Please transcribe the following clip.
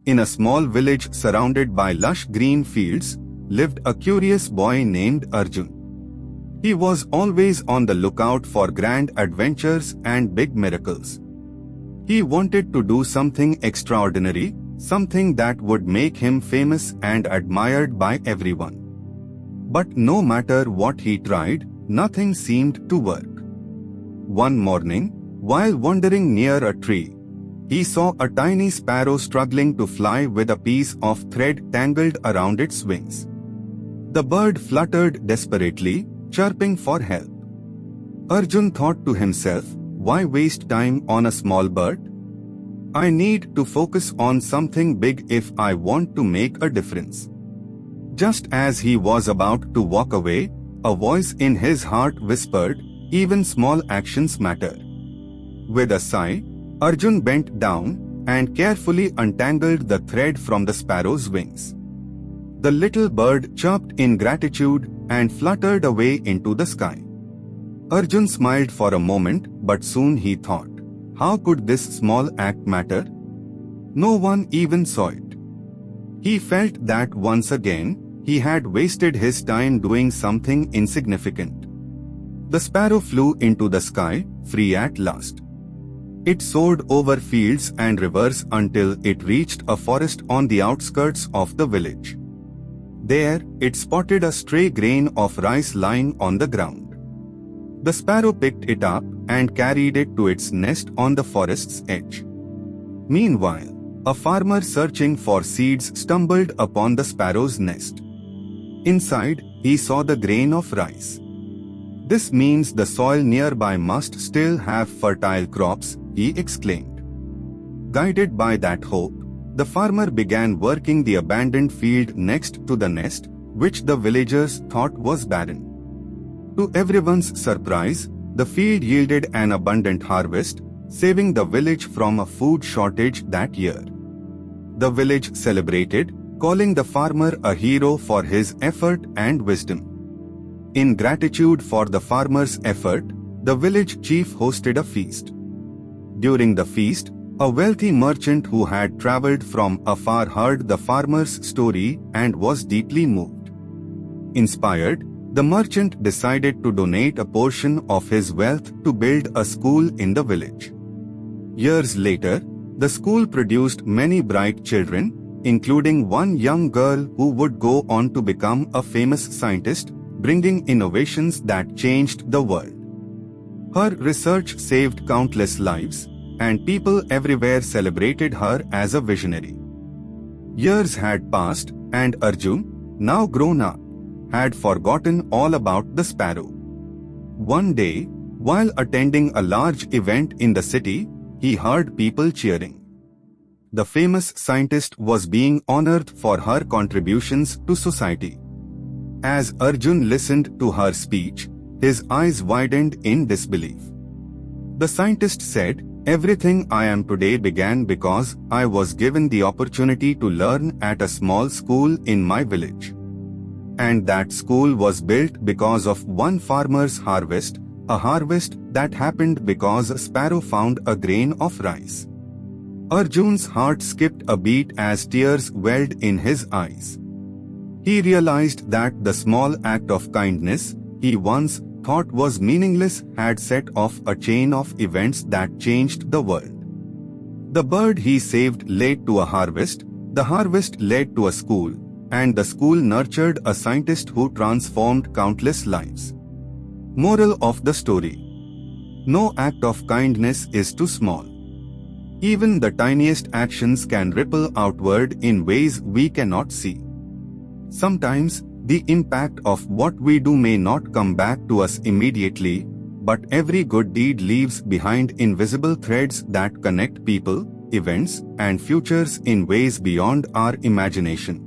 In a small village surrounded by lush green fields, lived a curious boy named Arjun. He was always on the lookout for grand adventures and big miracles. He wanted to do something extraordinary, something that would make him famous and admired by everyone. But no matter what he tried, nothing seemed to work. One morning, while wandering near a tree, he saw a tiny sparrow struggling to fly with a piece of thread tangled around its wings. The bird fluttered desperately, chirping for help. Arjun thought to himself, why waste time on a small bird? I need to focus on something big if I want to make a difference. Just as he was about to walk away, a voice in his heart whispered, even small actions matter. With a sigh, Arjun bent down and carefully untangled the thread from the sparrow's wings. The little bird chirped in gratitude and fluttered away into the sky. Arjun smiled for a moment, but soon he thought, how could this small act matter? No one even saw it. He felt that once again, he had wasted his time doing something insignificant. The sparrow flew into the sky, free at last. It soared over fields and rivers until it reached a forest on the outskirts of the village. There, it spotted a stray grain of rice lying on the ground. The sparrow picked it up and carried it to its nest on the forest's edge. Meanwhile, a farmer searching for seeds stumbled upon the sparrow's nest. Inside, he saw the grain of rice. This means the soil nearby must still have fertile crops, he exclaimed. Guided by that hope, the farmer began working the abandoned field next to the nest, which the villagers thought was barren. To everyone's surprise, the field yielded an abundant harvest, saving the village from a food shortage that year. The village celebrated, calling the farmer a hero for his effort and wisdom. In gratitude for the farmer's effort, the village chief hosted a feast. During the feast, a wealthy merchant who had traveled from afar heard the farmer's story and was deeply moved. Inspired, the merchant decided to donate a portion of his wealth to build a school in the village. Years later, the school produced many bright children, including one young girl who would go on to become a famous scientist, bringing innovations that changed the world. Her research saved countless lives, and people everywhere celebrated her as a visionary. Years had passed, and Arjun, now grown up, had forgotten all about the sparrow. One day, while attending a large event in the city, he heard people cheering. The famous scientist was being honored for her contributions to society. As Arjun listened to her speech, his eyes widened in disbelief. The scientist said, "Everything I am today began because I was given the opportunity to learn at a small school in my village. And that school was built because of one farmer's harvest, a harvest that happened because a sparrow found a grain of rice." Arjun's heart skipped a beat as tears welled in his eyes. He realized that the small act of kindness he once thought was meaningless had set off a chain of events that changed the world. The bird he saved led to a harvest, the harvest led to a school, and the school nurtured a scientist who transformed countless lives. Moral of the story: no act of kindness is too small. Even the tiniest actions can ripple outward in ways we cannot see. Sometimes, the impact of what we do may not come back to us immediately, but every good deed leaves behind invisible threads that connect people, events, and futures in ways beyond our imagination.